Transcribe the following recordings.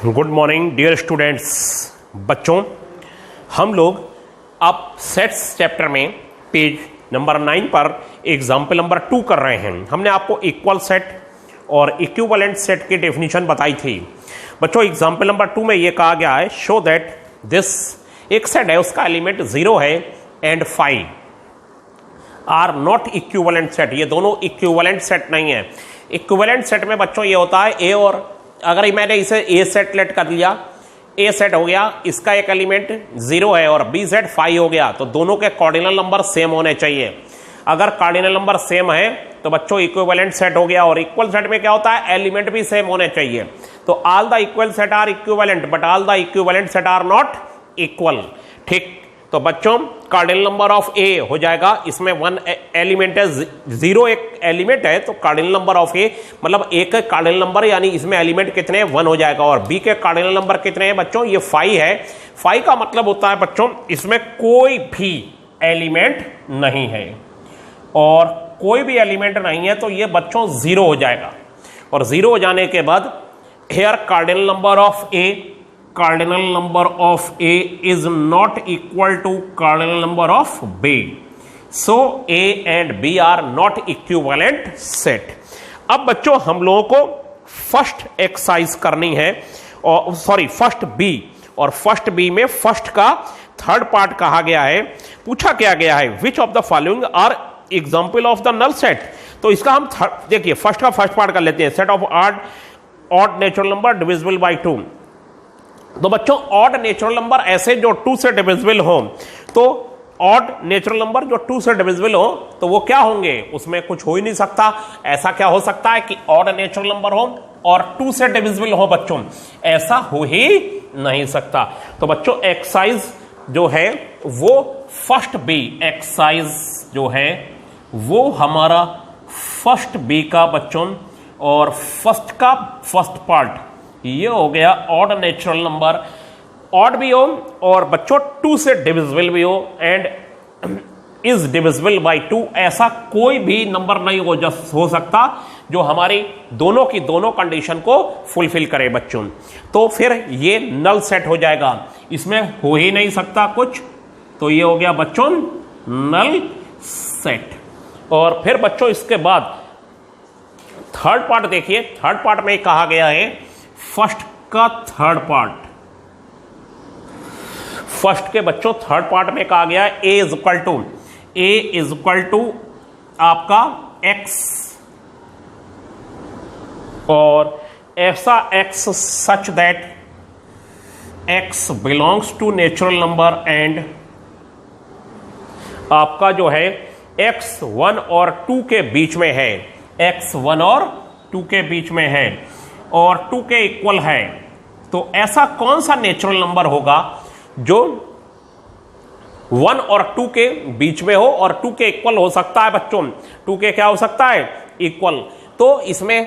Good morning dear students. बच्चों, हम लोग अब सेट्स चैप्टर में पेज नंबर 9 पर एग्जाम्पल नंबर 2 कर रहे हैं। हमने आपको इक्वल सेट और इक्विवेलेंट सेट की डेफिनेशन बताई थी। बच्चों, एग्जाम्पल नंबर 2 में ये कहा गया है, शो दैट दिस एक सेट है, उसका एलिमेंट 0 है and 5 are not equivalent set. ये दोनों इक्विवेलेंट सेट नहीं है। इक्विवेलेंट सेट में बच्चों ये होता है ए और अगर मैंने इसे ए सेट लेट कर लिया, ए सेट हो गया, इसका एक एलिमेंट 0 है और बी सेट 5 हो गया, तो दोनों के कार्डिनल नंबर सेम होने चाहिए। अगर कार्डिनल नंबर सेम है तो बच्चों इक्विवेलेंट सेट हो गया। और इक्वल सेट में क्या होता है, एलिमेंट भी सेम होने चाहिए। तो all the equal set are equivalent but all the equivalent set are not equal. ठीक, तो बच्चों कार्डिनल नंबर ऑफ ए हो जाएगा, इसमें 1 एलिमेंट है, 0 एक एलिमेंट है, तो कार्डिनल नंबर ऑफ ए मतलब ए के कार्डिनल नंबर यानी इसमें एलिमेंट कितने हैं, 1 हो जाएगा। और बी के कार्डिनल नंबर कितने हैं बच्चों, ये 5 है। 5 का मतलब होता है बच्चों इसमें कोई भी एलिमेंट नहीं है, और कोई भी एलिमेंट नहीं है तो ये बच्चों 0 हो जाएगा। और 0 हो जाने के बाद here cardinal number of A, cardinal number of A is not equal to cardinal number of B. So A and B are not equivalent set. अब बच्चों हम लोगों को फर्स्ट एक्सरसाइज करनी है, और सॉरी फर्स्ट बी, और फर्स्ट बी में फर्स्ट का थर्ड पार्ट कहा गया है। पूछा क्या गया है, which of the following are example of the null set. तो इसका हम देखिए फर्स्ट का फर्स्ट पार्ट कर लेते हैं। Set of odd natural number divisible by 2। तो बच्चों ऑड नेचुरल नंबर ऐसे जो 2 से डिविजिबल हो, तो ऑड नेचुरल नंबर जो 2 से डिविजिबल हो तो वो क्या होंगे, उसमें कुछ हो ही नहीं सकता। ऐसा क्या हो सकता है कि ऑड नेचुरल नंबर हो और 2 से डिविजिबल हो बच्चों, ऐसा हो ही नहीं सकता। तो बच्चों एक्सरसाइज जो है वो फर्स्ट बी एक्सरसाइज जो है वो हमारा फर्स्ट बी का बच्चों, और फर्स्ट का फर्स्ट पार्ट ये हो गया ऑड नेचुरल नंबर, ऑड भी हो और बच्चों 2 से डिविजिबल भी हो एंड इज डिविजिबल बाय 2। ऐसा कोई भी नंबर नहीं हो सकता जो हमारी दोनों की दोनों कंडीशन को फुलफिल करे बच्चों। तो फिर ये नल सेट हो जाएगा, इसमें हो ही नहीं सकता कुछ, तो ये हो गया बच्चों नल सेट। और फिर बच्चों इसके बाद थर्ड पार्ट देखिए, थर्ड पार्ट में कहा गया है फर्स्ट का थर्ड पार्ट। फर्स्ट के बच्चों थर्ड पार्ट में कहा गया है ए इज इक्वल टू आपका x, और ऐसा x such that x belongs to natural number and आपका जो है x 1 और 2 के बीच में है, x 1 और 2 के बीच में है और 2 के इक्वल है। तो ऐसा कौन सा नेचुरल नंबर होगा जो 1 और 2 के बीच में हो और 2 के इक्वल हो सकता है बच्चों। 2 के क्या हो सकता है, इक्वल। तो इसमें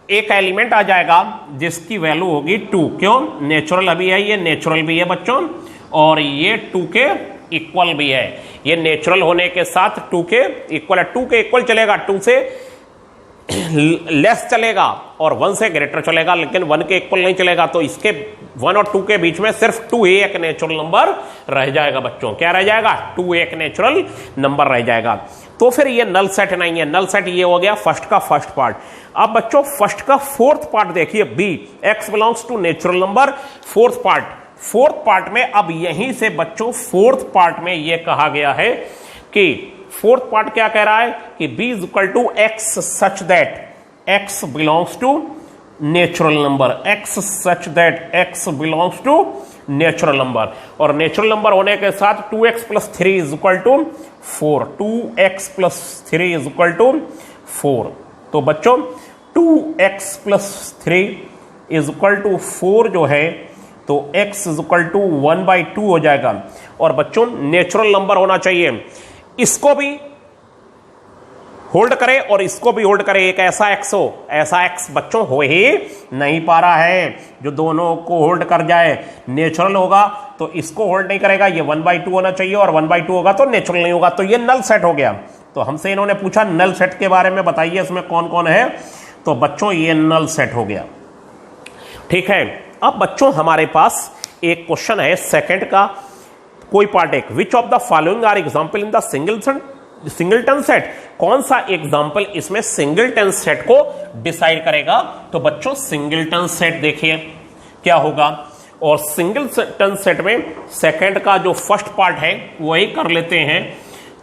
एक एलिमेंट आ जाएगा जिसकी वैल्यू होगी 2। क्यों, नेचुरल अभी है, ये नेचुरल भी है बच्चों और ये 2 के इक्वल भी है। ये नेचुरल होने के साथ 2 के इक्वल है। 2 के इक्वल चलेगा, 2 से लेस चलेगा और 1 से ग्रेटर चलेगा, लेकिन 1 के इक्वल नहीं चलेगा। तो इसके 1 और 2 के बीच में सिर्फ 2 एक नेचुरल नंबर रह जाएगा बच्चों। क्या रह जाएगा, 2 एक नेचुरल नंबर रह जाएगा। तो फिर ये नल सेट नहीं है। नल सेट ये हो गया फर्स्ट का फर्स्ट पार्ट। अब बच्चों फर्स्ट का फोर्थ पार्ट देखिए, B x belongs to natural number, fourth part. Fourth part में अब यहीं से बच्चों फोर्थ पार्ट में ये कहा गया है कि फोर्थ पार्ट क्या कह रहा है कि b is equal to x such that x belongs to natural number, x such that x belongs to natural number. और नेचुरल नंबर होने के साथ 2x plus 3 is equal to 4, 2x plus 3 is equal to 4। तो बच्चों 2x plus 3 is equal to 4 जो है, तो x is equal to 1/2 हो जाएगा। और बच्चों नेचुरल नंबर होना चाहिए, इसको भी होल्ड करे और इसको भी होल्ड करे, एक ऐसा x हो, ऐसा x बच्चों हो ही नहीं पा रहा है जो दोनों को होल्ड कर जाए। नेचुरल होगा तो इसको होल्ड नहीं करेगा, ये 1/2 होना चाहिए, और 1/2 होगा तो नेचुरल नहीं होगा, तो ये नल सेट हो गया। तो हमसे इन्होंने पूछा नल सेट के बारे में बताइए, इसमें कौन कौन है, तो बच्चों ये नल सेट हो गया। ठीक है, अब बच्चों हमारे पास एक क्वेश्चन है सेकंड का, कोई पार्ट एक, which of the following are example in the singleton set, कौन सा एग्जाम्पल इसमें सिंगलटन सेट को डिसाइड करेगा। तो बच्चों सिंगलटन सेट देखिए क्या होगा, और सिंगलटन सेट में सेकंड का जो फर्स्ट पार्ट है वही कर लेते हैं।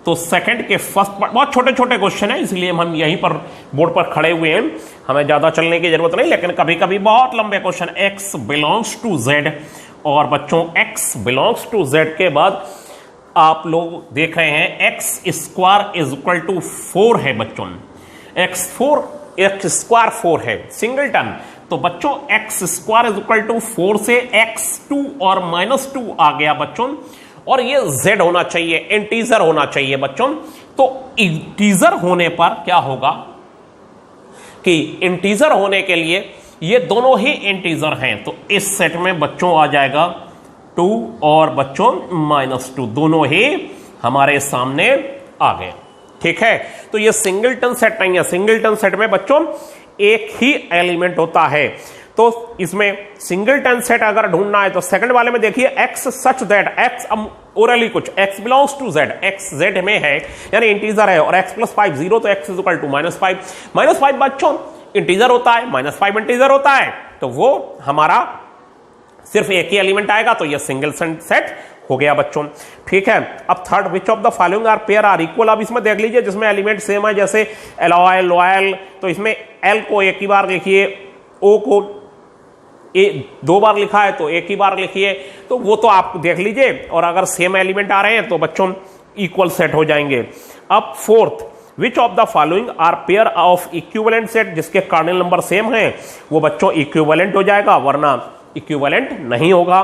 तो सेकंड के फर्स्ट पार्ट, बहुत छोटे छोटे क्वेश्चन है इसलिए हम यहीं पर बोर्ड पर खड़े हुए हैं, हमें ज्यादा चलने की जरूरत नहीं, लेकिन कभी कभी बहुत लंबे question, x belongs to z, और बच्चों x बिलोंग्स टू z के बाद आप लोग देख रहे हैं x square is equal to 4 है बच्चों, x स्क्वायर 4 है सिंगलटन। तो बच्चों x square is equal to 4 से x2 और -2 आ गया बच्चों, और ये z होना चाहिए, इंटीजर होना चाहिए बच्चों। तो इंटीजर होने पर क्या होगा कि इंटीजर होने के लिए ये दोनों ही इंटीजर हैं, तो इस सेट में बच्चों आ जाएगा 2 और बच्चों -2, दोनों ही हमारे सामने आ गए। ठीक है, तो ये सिंगलटन सेट नहीं है, सिंगलटन सेट में बच्चों एक ही एलिमेंट होता है। तो इसमें सिंगलटन सेट अगर ढूंढना है तो सेकंड वाले में देखिए x सच दैट x, ओरली कुछ x belongs to z, x z में है यानी इंटीजर है, और x + 5 0, तो x इज इक्वल टू -5, -5 बच्चों इंटीजर होता है, -5 इंटीजर होता है, तो वो हमारा सिर्फ एक ही एलिमेंट आएगा, तो ये सिंगल सेट हो गया बच्चों। ठीक है, अब third, which of the following are pair are equal. अब इसमें देख लीजिए जिसमें एलिमेंट सेम है, जैसे एलॉय लॉयल, तो इसमें एल को एक ही बार लिखिए, ओ को 2 बार लिखा है तो एक ही बार लिखिए, तो वो तो आप देख लीजिए, और अगर सेम एलिमेंट आ रहे हैं तो बच्चों इक्वल सेट हो जाएंगे। अब fourth, which of the following are pair of equivalent set, जिसके कार्डिनल नंबर सेम है वो बच्चों इक्विवेलेंट हो जाएगा, वरना इक्विवेलेंट नहीं होगा।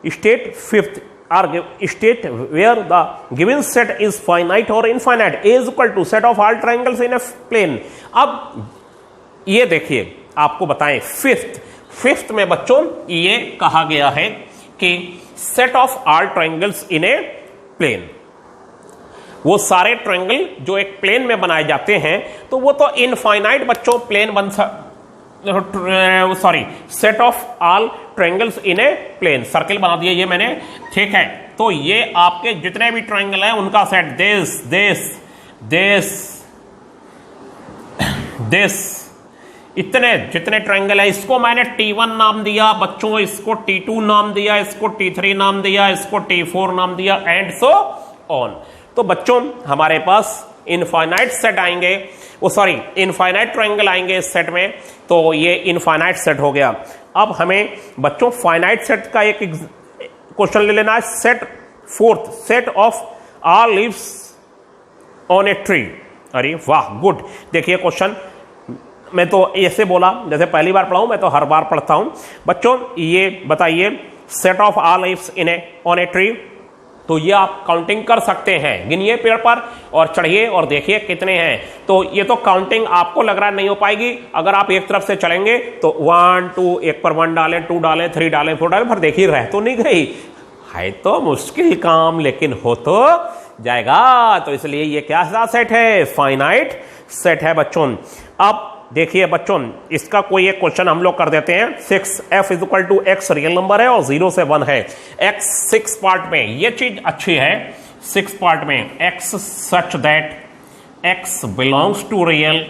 State fifth, or state where the given set is finite और infinite, A is equal to set of all triangles in a plane. अब ये देखिए आपको बताएं, फिफ्थ में बच्चों ये कहा गया है कि set of all triangles in a plane, वो सारे ट्रायंगल जो एक प्लेन में बनाए जाते हैं तो वो तो इनफाइनाइट बच्चों प्लेन बन set of all triangles in a plane, circle बना दिया ये मैंने। ठीक है, तो ये आपके जितने भी ट्रायंगल हैं उनका सेट, दिस इतने जितने ट्रायंगल है, इसको मैंने T1 नाम दिया बच्चों, इसको T2 नाम दिया, इसको T3 नाम दिया, इसको T4 नाम दिया, एंड सो ऑन। तो बच्चों हमारे पास इनफाइनाइट सेट आएंगे, इनफाइनाइट ट्रायंगल आएंगे इस सेट में, तो ये इनफाइनाइट सेट हो गया। अब हमें बच्चों फाइनाइट सेट का एक क्वेश्चन ले लेना है, fourth, set of all leaves on a tree. अरे वाह, गुड। देखिए क्वेश्चन मैं तो ऐसे बोला जैसे पहली बार पढ़ा हूं, मैं तो हर बार पढ़ता हूं बच्चों। ये बताइए set of all leaves on a tree, तो ये आप काउंटिंग कर सकते हैं, गिनिए पेड़ पर और चढ़िए और देखिए कितने हैं। तो ये तो काउंटिंग आपको लग रहा नहीं हो पाएगी, अगर आप एक तरफ से चलेंगे तो 1 2, एक पर 1 डालें, 2 डालें, 3 डालें, 4 डालें, फिर देखिए रह तो नहीं गई, है तो मुश्किल काम लेकिन हो तो जाएगा। तो इसलिए ये क्या सेट है, फाइनाइट सेट है बच्चों। अब देखिए बच्चों इसका कोई एक क्वेश्चन हम लोग कर देते हैं। 6f is equal to x real number है और 0 से 1 है। x 6 पार्ट में ये चीज अच्छी है, 6 पार्ट में x such that x belongs to real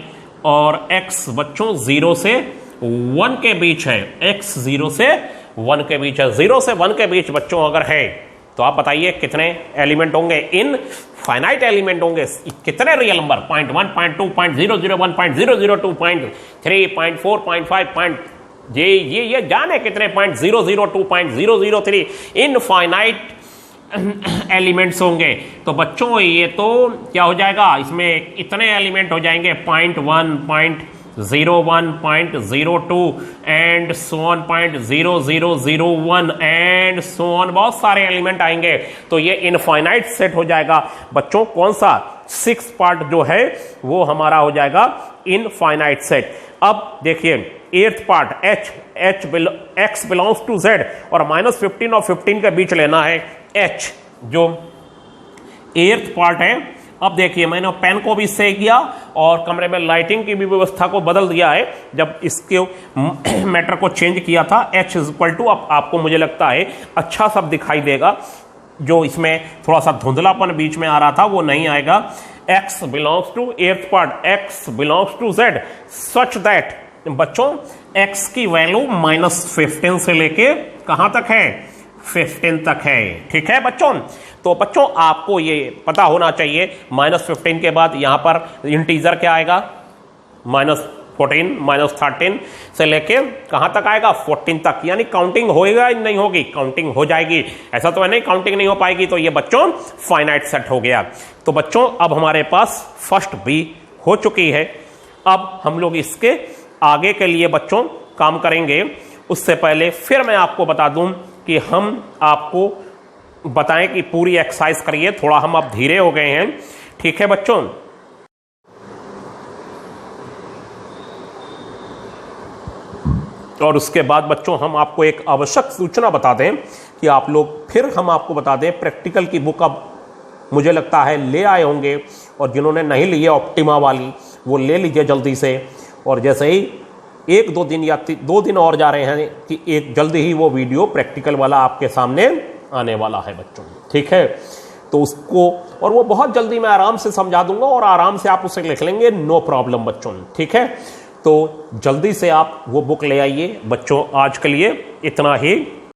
और x बच्चों 0 से 1 के बीच है, x 0 से 1 के बीच है। 0 से 1 के बीच बच्चों अगर है तो आप बताइए कितने एलिमेंट होंगे, इन फाइनाइट एलिमेंट होंगे, कितने रियल नंबर, 0.1, 0.2, 0.001, 0.002, 0.3, 0.4, 0.5, ये जाने कितने 0.002, 0.003 इनफाइनाइट एलिमेंट्स होंगे। तो बच्चों ये तो क्या हो जाएगा, इसमें इतने एलिमेंट हो जाएंगे 0.1, 0.01, 0.02 and so on 0.0001 and so on, बहुत सारे एलिमेंट आएंगे। तो ये इनफाइनाइट सेट हो जाएगा बच्चों। कौन सा, 6 पार्ट जो है वो हमारा हो जाएगा इनफाइनाइट सेट। अब देखिए 8th part x belongs to z और -15 और 15 के बीच लेना है h, जो 8th पार्ट है अब देखिए मैंने पेन को भी सही किया और कमरे में लाइटिंग की भी व्यवस्था को बदल दिया है। जब इसके मैटर को चेंज किया था h इक्वल टू, अब आपको मुझे लगता है अच्छा सब दिखाई देगा। जो इसमें थोड़ा सा धुंधलापन बीच में आ रहा था वो नहीं आएगा। x belongs to eighth part, x belongs to z such that बच्चों x की वैल्यू -15 से लेके कहां तक है, 15 तक है। ठीक है बच्चों, तो बच्चों आपको ये पता होना चाहिए -15 के बाद यहां पर इंटीजर क्या आएगा, -14 -13 से लेके कहां तक आएगा, 14 तक। यानी काउंटिंग होएगा या नहीं होगी, काउंटिंग हो जाएगी। ऐसा तो है नहीं काउंटिंग नहीं हो पाएगी। तो ये बच्चों फाइनाइट सेट हो गया। तो बच्चों अब हमारे पास फर्स्ट बी हो चुकी है। अब हम लोग इसके आगे के लिए बच्चों काम करेंगे। उससे पहले फिर मैं आपको बता दूं कि हम आपको बताएं कि पूरी एक्सरसाइज करिए। थोड़ा हम अब धीरे हो गए हैं। ठीक है बच्चों, और उसके बाद बच्चों हम आपको एक आवश्यक सूचना बता दें कि आप लोग फिर हम आपको बता दें प्रैक्टिकल की बुक अब मुझे लगता है ले आए होंगे, और जिन्होंने नहीं ली है ऑप्टिमा वाली वो ले लीजिए जल्दी से। और जैसे ही 1-2 दिन या 2 दिन और जा रहे हैं कि एक जल्दी ही वो वीडियो प्रैक्टिकल वाला आपके सामने आने वाला है बच्चों। ठीक है, तो उसको और वो बहुत जल्दी मैं आराम से समझा दूंगा और आराम से आप उसे लिख लेंगे, नो प्रॉब्लम बच्चों। ठीक है, तो जल्दी से आप वो बुक ले आइए बच्चों। आज के लिए इतना ही।